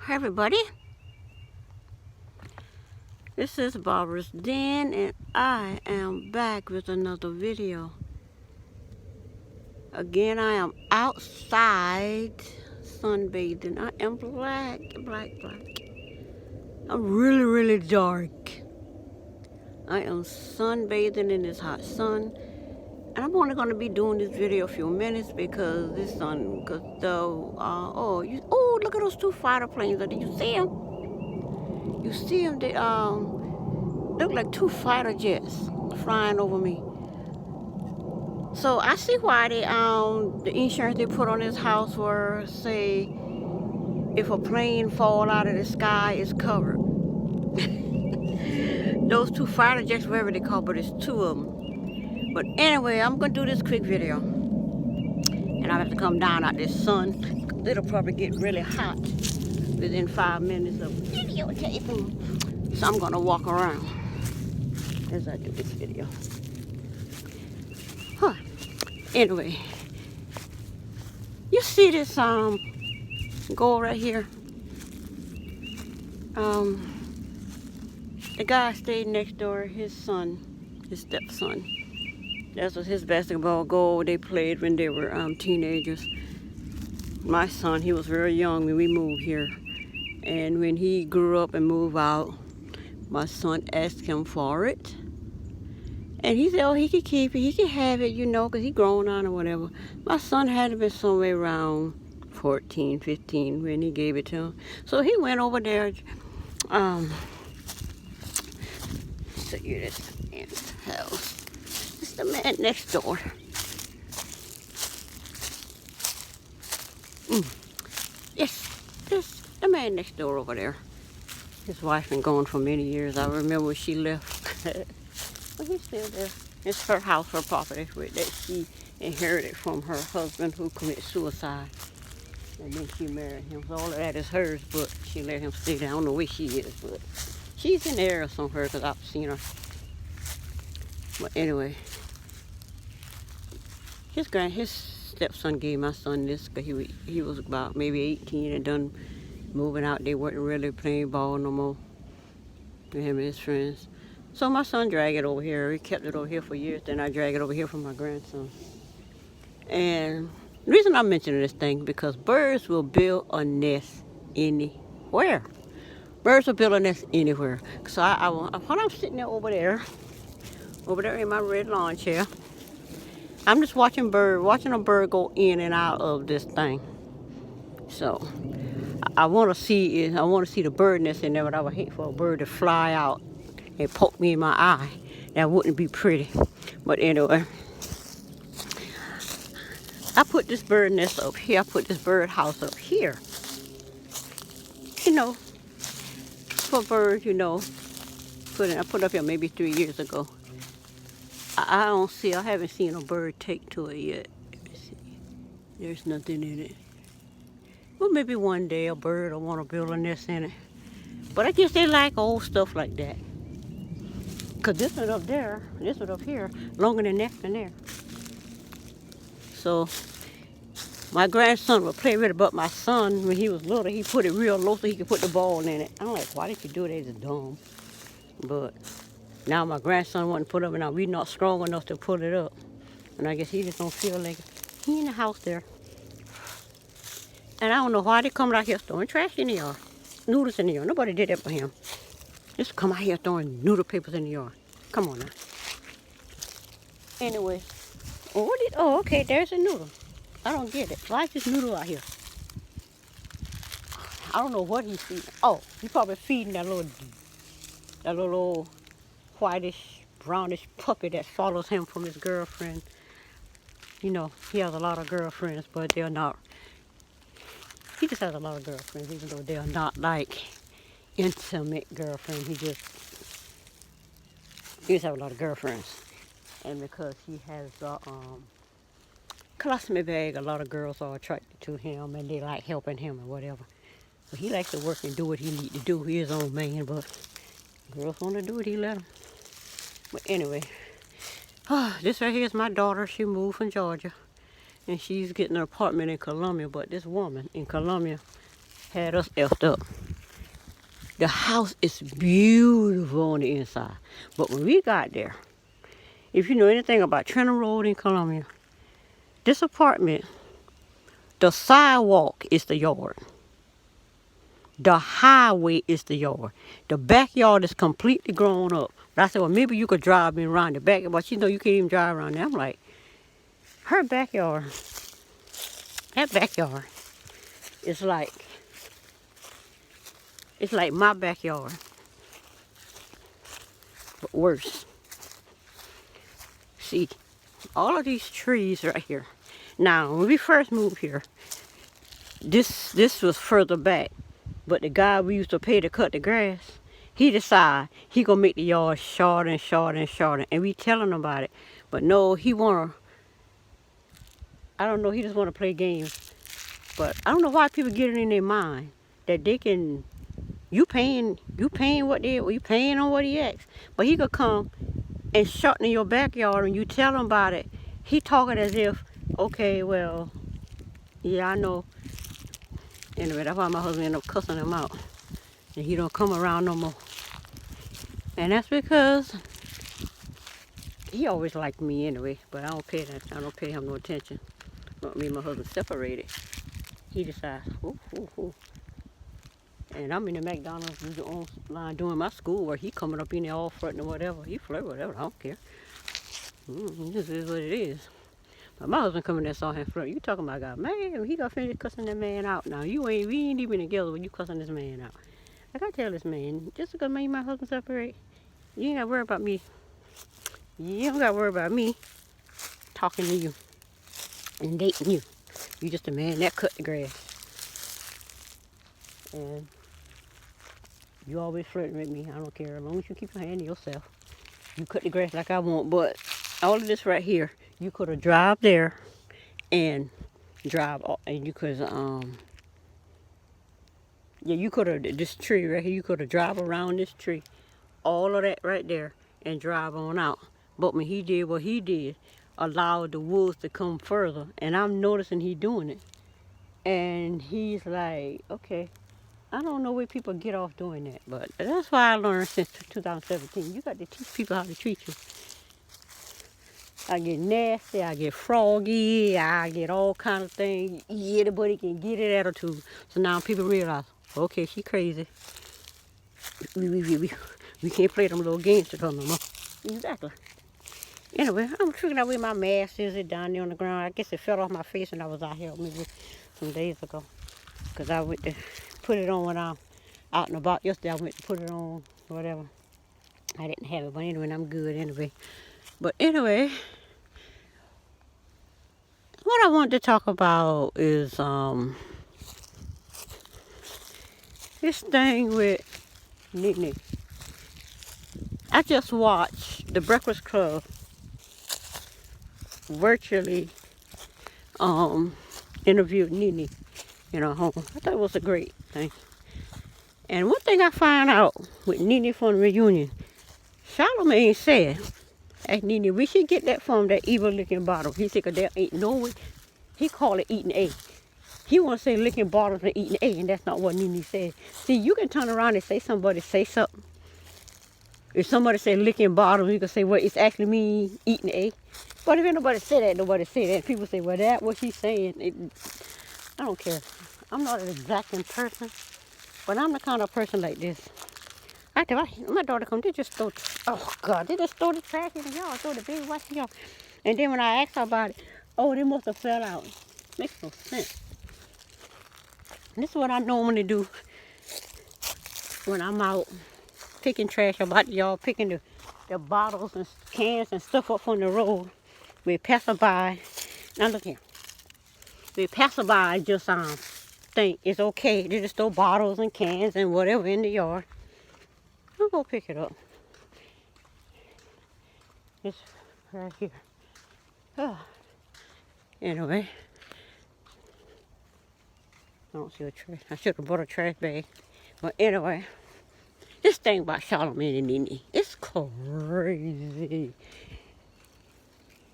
Hi everybody, this is Barbara's Den and I am back with another video. Again, I am outside sunbathing. I am black. I'm really dark. I am sunbathing in this hot sun. And I'm only going to be doing this video a few minutes because this sun, look at those two fighter planes. Do you see them? You see them? They look like two fighter jets flying over me. So I see why the insurance they put on this house were, say, if a plane fall out of the sky, it's covered. Those two fighter jets, whatever they call, but it's two of them. But anyway, I'm gonna do this quick video, and I have to come down out this sun. It'll probably get really hot within 5 minutes of videotaping. So I'm gonna walk around as I do this video. Anyway, you see this goal right here? The guy stayed next door, his son, his stepson. That was his basketball goal they played when they were teenagers. My son, he was very young when we moved here. And when he grew up and moved out, my son asked him for it. And he said, oh, he could keep it, he could have it, because he grown on or whatever. My son had to be somewhere around 14, 15 when he gave it to him. So he went over there, so you this man's house. It's the man next door. Yes, this the man next door over there. His wife been gone for many years. I remember when she left. But he's still there. It's her house, her property that she inherited from her husband who committed suicide. And then she married him. So all of that is hers, but she let him stay there. I don't know where she is, but she's in the area somewhere because I've seen her. But anyway, his stepson gave my son this because he was about maybe 18 and done moving out. They weren't really playing ball no more with him and his friends. So my son dragged it over here. He kept it over here for years. Then I dragged it over here for my grandson. And the reason I'm mentioning this thing because birds will build a nest anywhere. Birds will build a nest anywhere. So when I'm sitting there over there in my red lawn chair, I'm just watching a bird go in and out of this thing. So I want to see the bird nest in there, but I would hate for a bird to fly out and poke me in my eye. That wouldn't be pretty. But anyway, I put this bird nest up here. I put this bird house up here. For birds, I put it up here maybe 3 years ago. I haven't seen a bird take to it yet. Let me see. There's nothing in it. Well, maybe one day a bird will want to build a nest in it. But I guess they like old stuff like that. Because this one up there, this one up here, longer than that and there. So my grandson would play with it, but my son, when he was little, he put it real low so he could put the ball in it. I'm like, why did you do that? It's dumb. But now my grandson wouldn't put it up, and now we're not strong enough to put it up. And I guess he just don't feel like it. He in the house there. And I don't know why they come out here throwing trash in the yard. Noodles in the yard. Nobody did that for him. Just come out here throwing noodle papers in the yard. Come on now. Anyway. Okay, there's a noodle. I don't get it. Why is this noodle out here? I don't know what he's feeding. Oh, he's probably feeding that little whitish, brownish puppy that follows him from his girlfriend. He has a lot of girlfriends, but they're not. He just has a lot of girlfriends, even though they're not like intimate girlfriends. He just has a lot of girlfriends. And because he has a colostomy bag, a lot of girls are attracted to him and they like helping him or whatever. So he likes to work and do what he needs to do. He is his own man, but girls want to do it, he let them. But anyway, this right here is my daughter. She moved from Georgia. And she's getting an apartment in Columbia. But this woman in Columbia, had us effed up. The house is beautiful on the inside. But when we got there, if you know anything about Trenton Road in Columbia, this apartment, the sidewalk is the yard. The highway is the yard. The backyard is completely grown up. But I said, well, maybe you could drive me around the back. But she know you can't even drive around there. I'm like, her backyard, that backyard is like, it's like my backyard, but worse. See, all of these trees right here. Now, when we first moved here, this was further back. But the guy we used to pay to cut the grass, he decided he gonna make the yard shorter and shorter and shorter. And we telling him about it. But no, he wanna, I don't know, he just wanna play games. But I don't know why people get it in their mind that they can, you paying what you paying on what he asks. But he could come and shorten your backyard and you tell him about it. He talking as if, okay, well, yeah, I know. Anyway, that's why my husband ended up cussing him out. And he don't come around no more. And that's because he always liked me anyway, but I don't pay him no attention. But me and my husband separated. He decides, ooh. And I'm in the McDonald's line doing my schoolwork. He coming up in there all flirting or whatever. He flirt whatever, I don't care. This is what it is. But my husband coming there saw him flirt. You talking about God, man, he got finished cussing that man out. Now we ain't even together when you cussing this man out. I gotta tell this man, just because me and my husband separate, you ain't gotta worry about me. You don't gotta worry about me talking to you and dating you. You just a man that cut the grass. And you always flirting with me. I don't care. As long as you keep your hand to yourself. You cut the grass like I want. But all of this right here, you could have drive there and drive, and you could you could have, this tree right here, you could have drive around this tree, all of that right there, and drive on out. But when he did what he did, allowed the woods to come further, and I'm noticing he doing it. And he's like, okay, I don't know where people get off doing that, but that's why I learned since 2017. You got to teach people how to treat you. I get nasty, I get froggy, I get all kind of things. Anybody can get it attitude. So now people realize, okay, she crazy. We can't play them little games to her no more. Exactly. Anyway, I'm figuring out where my mask is. It down there on the ground. I guess it fell off my face when I was out here maybe some days ago. Because I went to put it on when I was out and about yesterday. I went to put it on, whatever. I didn't have it, but anyway, I'm good anyway. But anyway, what I want to talk about is this thing with Nene. I just watched The Breakfast Club virtually interviewed Nene in her home. I thought it was a great thing. And one thing I found out with Nene from the reunion, Charlamagne said, asked Nene, we should get that from that evil licking bottle. He said, 'cause there ain't no way. He called it eating egg. He want to say licking bottles and eating egg, and that's not what Nene said. See, you can turn around and say somebody say something. If somebody say licking bottles, you can say, well, it's actually me eating egg. But if anybody say that, nobody say that. People say, well, that's what she's saying. I don't care. I'm not an exacting person, but I'm the kind of person like this. My daughter come, they just throw, oh God, they just throw the trash in the yard, throw the baby wash in the yard. And then when I asked her about it, oh, they must have fell out. Makes no sense. And this is what I normally do when I'm out picking trash about the yard, picking the bottles and cans and stuff up on the road. We pass by. Now look here. We pass by and just think it's okay to just throw bottles and cans and whatever in the yard. I'll go pick it up. It's right here. Oh. Anyway. I don't see a trash. I should have brought a trash bag. But anyway. This thing about Charlamagne and Nene, it's crazy.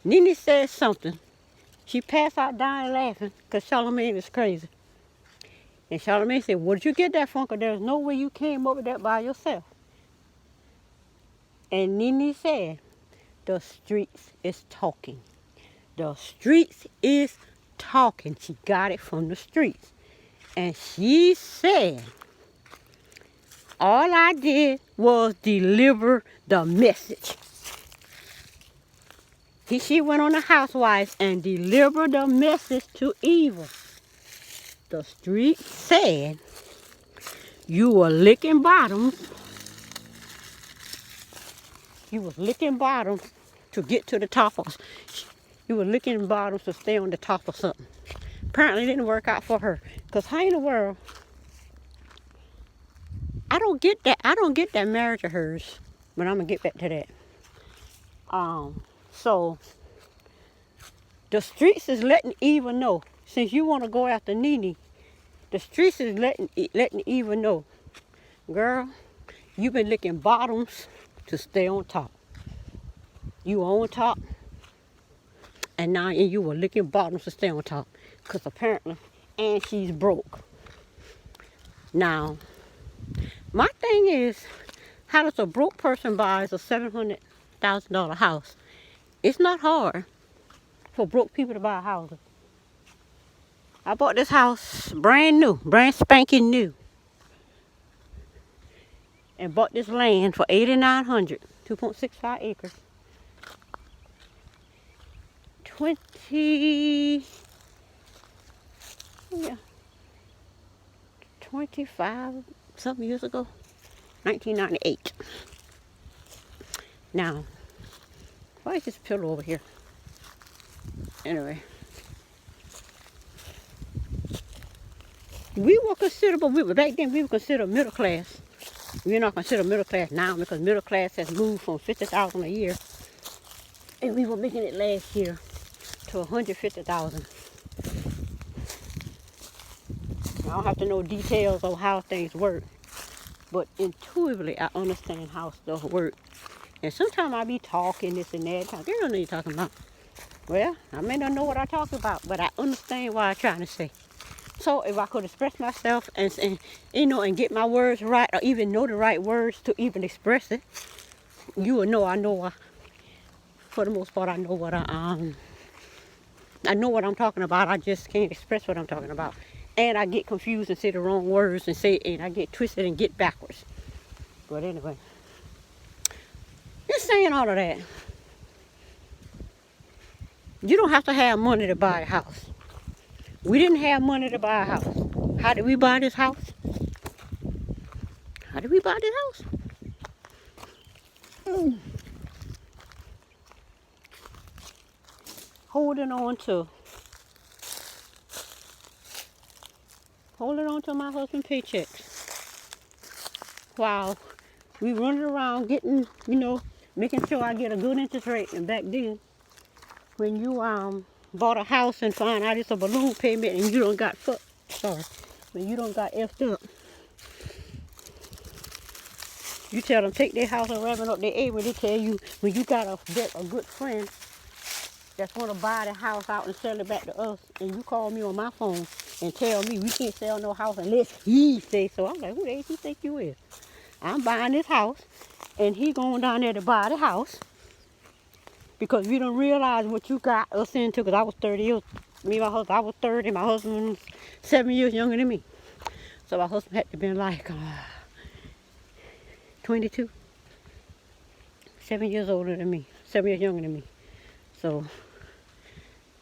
Nene said something. She passed out dying laughing because Charlamagne is crazy. And Charlamagne said, where did you get that from? 'Cause there's no way you came up with that by yourself. And Nene said, the streets is talking. The streets is talking. She got it from the streets. And she said, all I did was deliver the message. She went on the Housewives and delivered the message to Eva. The street said, you were licking bottoms. You was licking bottoms to get to the top of. You were licking bottoms to stay on the top of something. Apparently it didn't work out for her. Because how in the world, I don't get that marriage of hers. But I'm going to get back to that. So, the streets is letting Eva know. Since you want to go after Nene, the streets is letting Eva know. Girl, you've been licking bottoms to stay on top. You were on top, and now you were licking bottoms to stay on top. Because apparently, and she's broke. Now, my thing is, how does a broke person buy a $700,000 house? It's not hard for broke people to buy houses. I bought this house brand new, brand spanking new. And bought this land for $8,900, 2.65 acres. 25 something years ago, 1998. Now, why is this pillow over here? Anyway, we were considerable. Back then we were considered middle class. We're not considered middle class now because middle class has moved from $50,000 a year, and we were making it last year to $150,000. I don't have to know details of how things work, but intuitively I understand how stuff works. And sometimes I be talking this and that. Girl, don't know what you're talking about. Well, I may not know what I'm talking about, but I understand what I'm trying to say. So if I could express myself and get my words right, or even know the right words to even express it, you will know. For the most part, I know what I know what I'm talking about. I just can't express what I'm talking about, and I get confused and say the wrong words and I get twisted and get backwards. But anyway, just saying all of that. You don't have to have money to buy a house. We didn't have money to buy a house. How did we buy this house? How did we buy this house? Holding on to my husband's paychecks. While we running around getting, making sure I get a good interest rate. And back then, when you bought a house and find out it's a balloon payment and you don't got when you don't got effed up, you tell them take their house and wrapping up their when they tell you when you got a good friend that's going to buy the house out and sell it back to us, and you call me on my phone and tell me we can't sell no house unless he say so. I'm like, who the heck you think you is? I'm buying this house, and he going down there to buy the house because we don't realize what you got us into. Because I was 30 years, my husband, I was 30, my husband was 7 years younger than me. So my husband had to be like 22, 7 years older than me, 7 years younger than me. So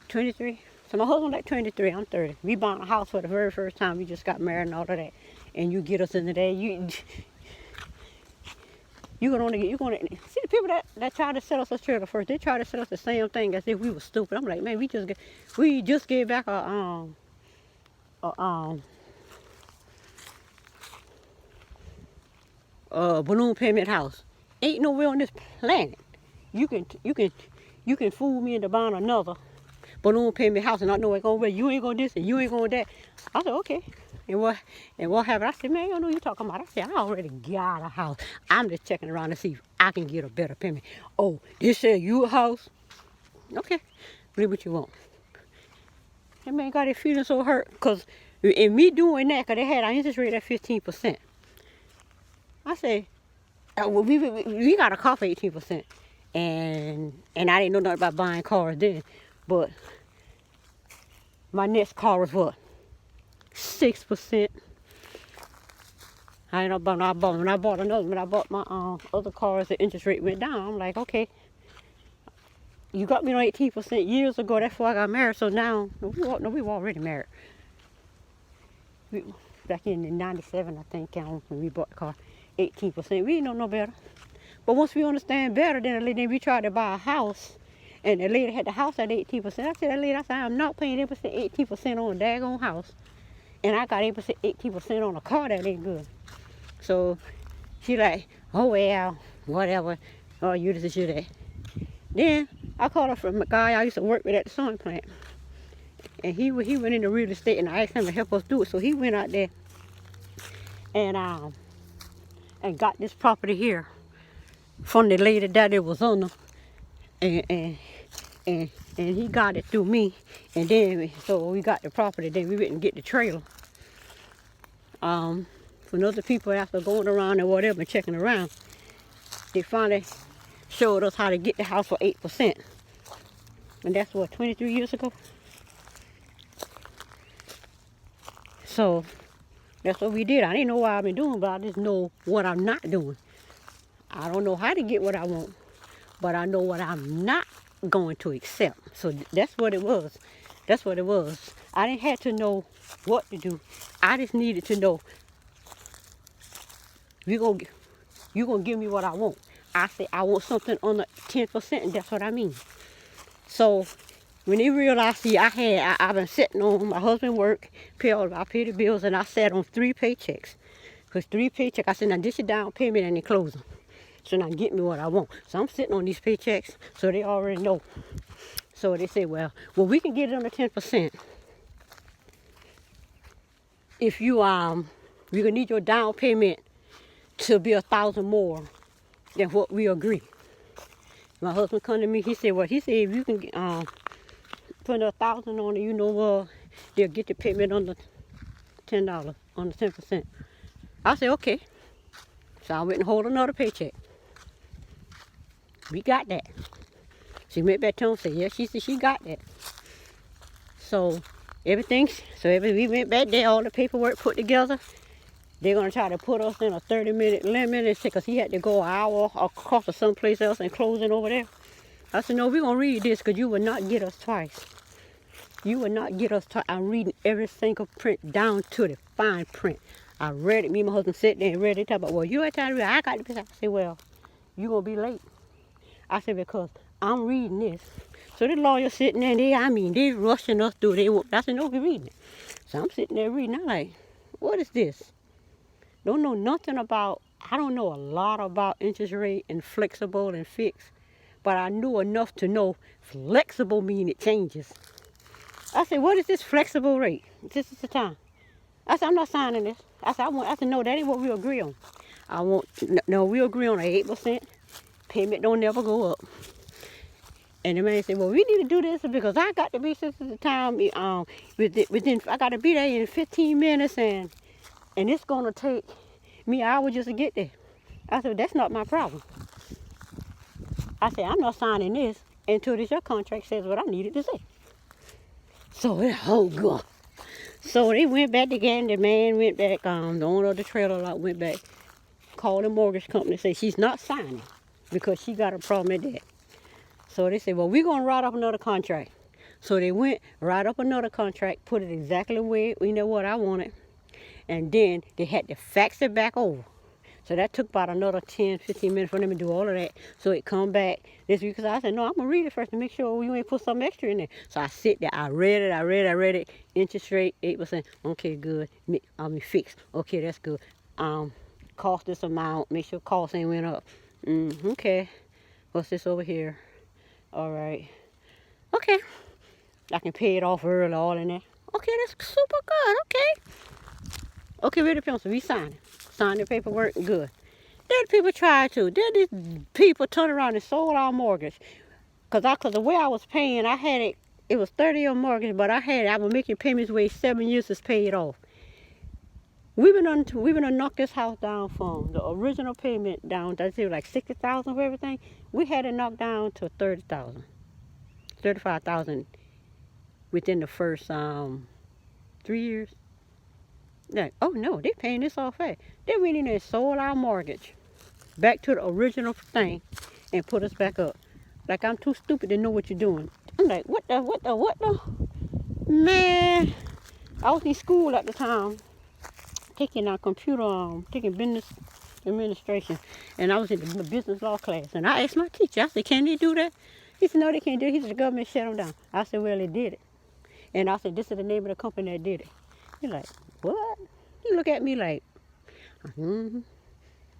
23. So my husband like 23, I'm 30. We bought a house for the very first time. We just got married and all of that. And you get us into that. You're gonna see the people that try to sell us a trailer first. They try to sell us the same thing as if we were stupid. I'm like, man, we just gave back a balloon payment house. Ain't nowhere on this planet you can fool me into buying another balloon payment house and not know it's gonna be. You ain't gonna this and you ain't gonna that. I said, okay. And what happened? I said, man, you know what you're talking about. I said, I already got a house. I'm just checking around to see if I can get a better payment. Oh, this said you a house? Okay, believe what you want. That man got his feelings so hurt because And me doing that, because they had our interest rate at 15%. I said, well, we got a car for 18%. And I didn't know nothing about buying cars then. But my next car was what? 6%. When I bought another, when I bought my other cars, the interest rate went down. I'm like, okay, you got me on 18% years ago. That's before I got married. So now, we were already married. Back in '97, I think, when we bought the car, 18%. We didn't know no better. But once we understand better, then we tried to buy a house, and the lady had the house at 18%. I said, that lady, I'm not paying 18% on a daggone house, and I got 18% on a car that ain't good. So she like, oh well, whatever. Oh, you this, you that. Then I called her from a guy I used to work with at the sewing plant, and he went into real estate, and I asked him to help us do it. So he went out there and got this property here from the lady that it was on, and he got it through me, and then so we got the property. Then we went and get the trailer. When other people, after going around and whatever, checking around, they finally showed us how to get the house for 8%. And that's what, 23 years ago? So that's what we did. I didn't know what I've been doing, but I just know what I'm not doing. I don't know how to get what I want, but I know what I'm not going to accept. So that's what it was. That's what it was. I didn't have to know what to do. I just needed to know, you're gonna give me what I want. I say I want something under 10%, and that's what I mean. So when they realized, see, I've been sitting on my husband work, I pay the bills, and I sat on 3 paychecks. Because 3 paychecks, I said, now this is down payment and they close them. So now get me what I want. So I'm sitting on these paychecks, so they already know. So they say, well, we can get it under 10%. If you're gonna need your down payment to be $1,000 more than what we agree. My husband come to me, he said, if you can put $1,000 on it, they'll get the payment under $10, under 10%. I said, okay. So I went and hold another paycheck. We got that. She went back to him and said, yeah, she said she got that. So we went back there, all the paperwork put together. They're going to try to put us in a 30-minute limit because he had to go an hour across to someplace else and closing over there. I said, no, we're going to read this because you will not get us twice. You will not get us twice. I'm reading every single print down to the fine print. I read it. Me and my husband sat there and read it. Talk about, well, you ain't trying to read. I got the. I said, well, you're going to be late. I said, because I'm reading this. So the lawyer sitting there, they rushing us through. I said, no, we're reading it. So I'm sitting there reading. I'm like, what is this? Don't know nothing about, I don't know a lot about interest rate and flexible and fixed, but I knew enough to know flexible mean it changes. I said, what is this flexible rate? This is the time. I said, I'm not signing this. I said, no, that ain't what we agree on. We agree on an 8%. Payment don't never go up. And the man said, well, we need to do this because I got to be, since the time, I got to be there in 15 minutes and it's going to take me an hour just to get there. I said, that's not my problem. I said, I'm not signing this until your contract says what I needed to say. So, oh, God. So they went back again. The man went back, the owner of the trailer lot went back, called the mortgage company, said she's not signing because she got a problem at that. So they said, well, we're going to write up another contract. So they went, write up another contract, put it exactly the way, what I wanted. And then they had to fax it back over. So that took about another 10, 15 minutes for them to do all of that. So it come back this week. Because I said, no, I'm going to read it first to make sure you ain't put something extra in there. So I sit there. I read it. Interest rate, 8%. Okay, good. Fixed. Okay, that's good. Cost this amount. Make sure cost ain't went up. Okay. What's this over here? All right. Okay. I can pay it off early, all in there. Okay, that's super good. Okay. Okay, ready the pencil. We sign it. Sign the paperwork. Good. Then people tried to. Then these people turned around and sold our mortgage. Because the way I was paying, I had it It was 30-year mortgage, but I was making payments where 7 years is paid off. We've been on knock this house down from the original payment down. I say like 60,000 for everything. We had it knocked down to 30,000, 35,000 within the first 3 years. Like, oh no, they paying this off fast. They went in and sold our mortgage back to the original thing and put us back up. Like I'm too stupid to know what you're doing. I'm like, what the? Man, I was in school at the time, taking our computer, taking business administration, and I was in the business law class. And I asked my teacher, I said, can they do that? He said, no, they can't do it. He said, the government shut them down. I said, well, they did it. And I said, this is the name of the company that did it. He's like, what? He looked at me like, mm-hmm.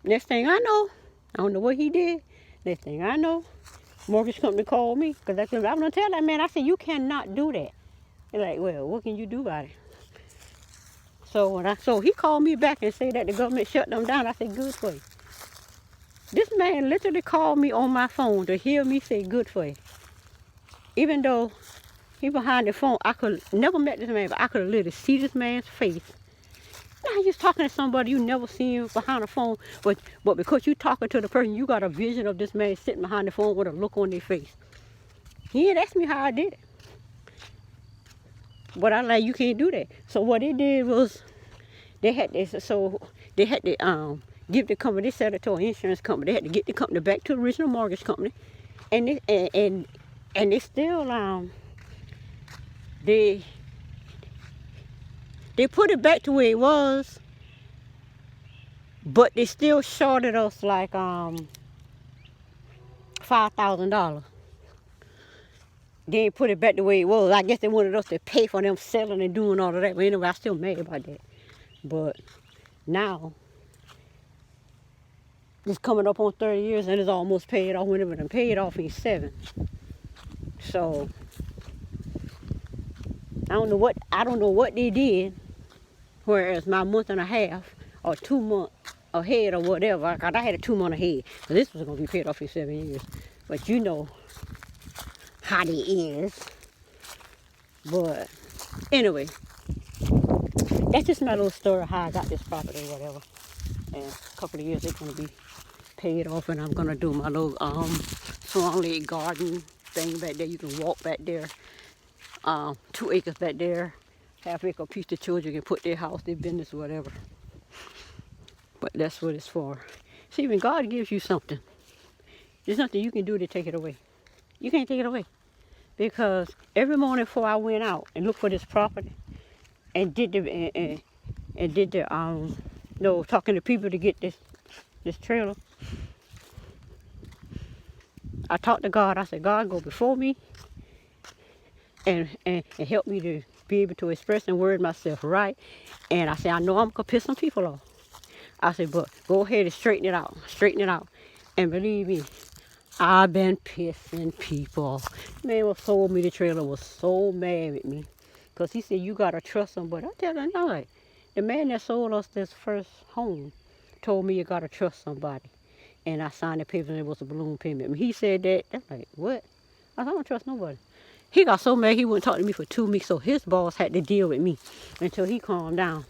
Next thing I know, I don't know what he did. Next thing I know, mortgage company called me. Because I'm going to tell that man, I said, you cannot do that. They're like, well, what can you do about it? So he called me back and said that the government shut them down. I said, good for you. This man literally called me on my phone to hear me say good for you. Even though he behind the phone, I could never met this man, but I could literally see this man's face. Now you're talking to somebody you never seen behind the phone, but because you talking to the person, you got a vision of this man sitting behind the phone with a look on their face. He ain't asked me how I did it. But I like, you can't do that. So what they did was they had to give the company, they sell it to an insurance company. They had to get the company back to the original mortgage company. And they still they put it back to where it was, but they still shorted us like $5,000. They ain't put it back the way it was. I guess they wanted us to pay for them selling and doing all of that. But anyway, I'm still mad about that. But now, it's coming up on 30 years and it's almost paid off. Whenever it paid off in 7. So I don't know what they did. Whereas my month and a half or 2 months ahead or whatever, cause I had a 2 month ahead. So this was gonna be paid off in 7 years. But you know how it is. But anyway, that's just my little story how I got this property or whatever. And a couple of years it's gonna be paid off, and I'm gonna do my little swan lake garden thing back there. You can walk back there. 2 acres back there. Half-acre piece the children can put their house, their business, whatever. But that's what it's for. See, when God gives you something, there's nothing you can do to take it away. You can't take it away. Because every morning before I went out and looked for this property and talking to people to get this trailer, I talked to God. I said, God, go before me and help me to be able to express and word myself right. And I said, I know I'm going to piss some people off. I said, but go ahead and straighten it out. Straighten it out. And believe me, I've been pissing people off. Man who sold me the trailer was so mad at me. Because he said, you got to trust somebody. I tell him, no, the man that sold us this first home told me you got to trust somebody. And I signed the papers and it was a balloon payment. When he said that, I'm like, what? I don't trust nobody. He got so mad he wouldn't talk to me for 2 weeks, so his boss had to deal with me until he calmed down.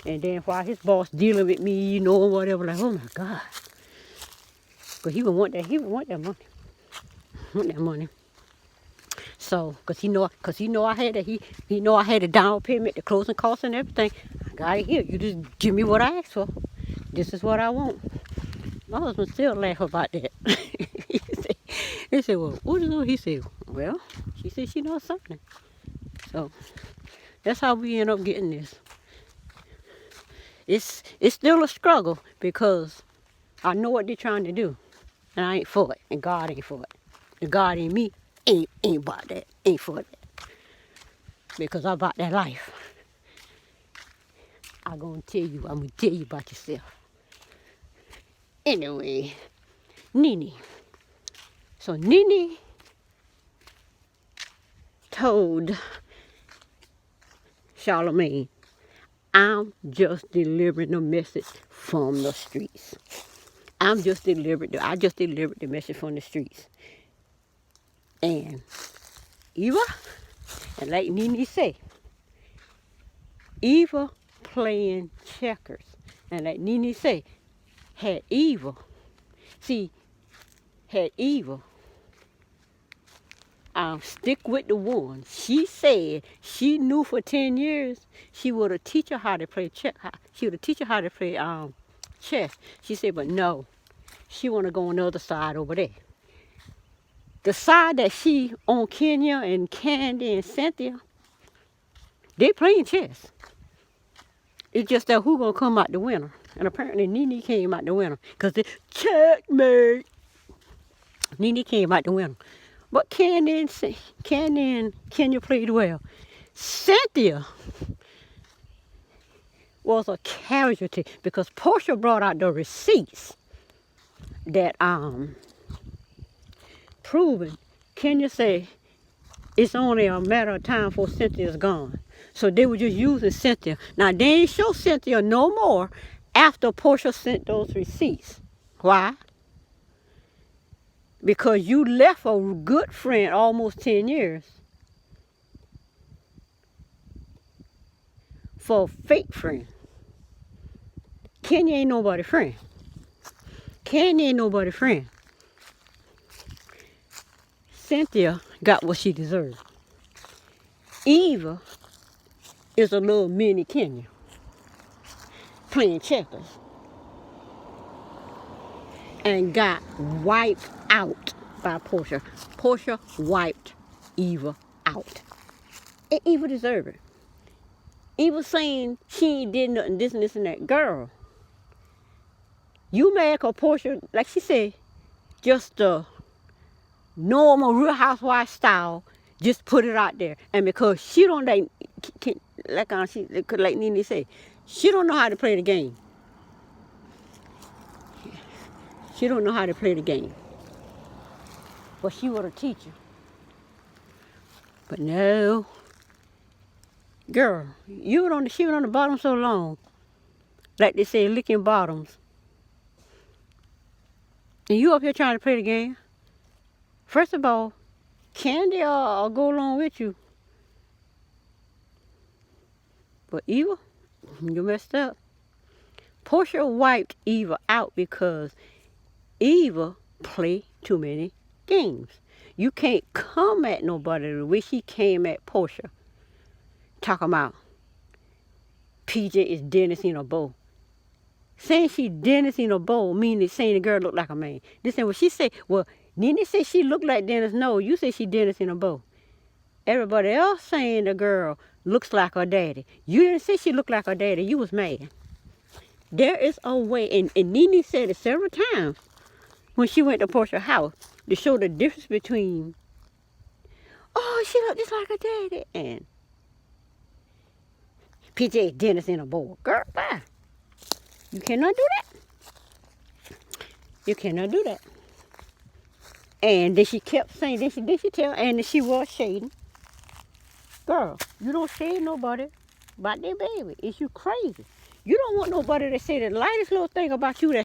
And then while his boss dealing with me, whatever, like, oh my God. But he would want that money. Want that money. So, cause he know I had that, he know I had a down payment, the closing costs and everything. I got it here. You just give me what I asked for. This is what I want. My husband still laugh about that. He said, well, what is it? He said, well, she said she knows something. So that's how we end up getting this. It's still a struggle because I know what they're trying to do. And I ain't for it. And God ain't for it. The God in me ain't about that. Ain't for that. Because I'm about that life. I'm going to tell you about yourself. Anyway, Nene. So Nene told Charlemagne, I'm just delivering the message from the streets. I just delivered the message from the streets. And Eva, And like Nene say, Eva playing checkers. And like Nene say, had Eva stick with the one. She said she knew for 10 years she would have teach her how to play She would have teach her how to play chess. She said, but no, she want to go on the other side over there. The side that she on Kenya and Candy and Cynthia, they playing chess. It's just that who gonna come out the winner. And apparently Nene came out the winner. Because they checkmate. Nene came out the winner. But Candy and Kenya played well. Cynthia was a casualty because Portia brought out the receipts that proving Kenya said it's only a matter of time before Cynthia's gone. So they were just using Cynthia. Now they ain't show Cynthia no more after Portia sent those receipts. Why? Because you left a good friend almost 10 years for a fake friend. Kenya ain't nobody's friend. Candy ain't nobody's friend. Cynthia got what she deserved. Eva is a little mini Kenya playing checkers and got wiped out by Portia. Portia wiped Eva out. And Eva deserved it. Eva saying she ain't did nothing, this and this and that. Girl, you mad 'cause Portia, like she said, just the normal Real Housewife style, just put it out there. And because she don't like Nene said, she don't know how to play the game. She don't know how to play the game. But she was a teacher. But no. Girl, she was on the bottom so long. Like they say, licking bottoms. And you up here trying to play the game. First of all, Candy will go along with you. But Eva, you messed up. Portia wiped Eva out because Eva played too many games. You can't come at nobody the way she came at Portia. Talking about PJ is Dennis in a bowl. Saying she Dennis in a bowl meaning saying the girl looked like a man. This ain't what she said. Well, Nene said she looked like Dennis. No, you said she Dennis in a bowl. Everybody else saying the girl looks like her daddy. You didn't say she looked like her daddy. You was mad. There is a way, and Nene said it several times when she went to Portia's house to show the difference between, oh, she looked just like her daddy, and PJ Dennis in a bowl. Girl, bye. You cannot do that. You cannot do that. And then she kept saying, then she tell, and she was shading. Girl, you don't shade nobody about their baby. Is you crazy? You don't want nobody to say the lightest little thing about you that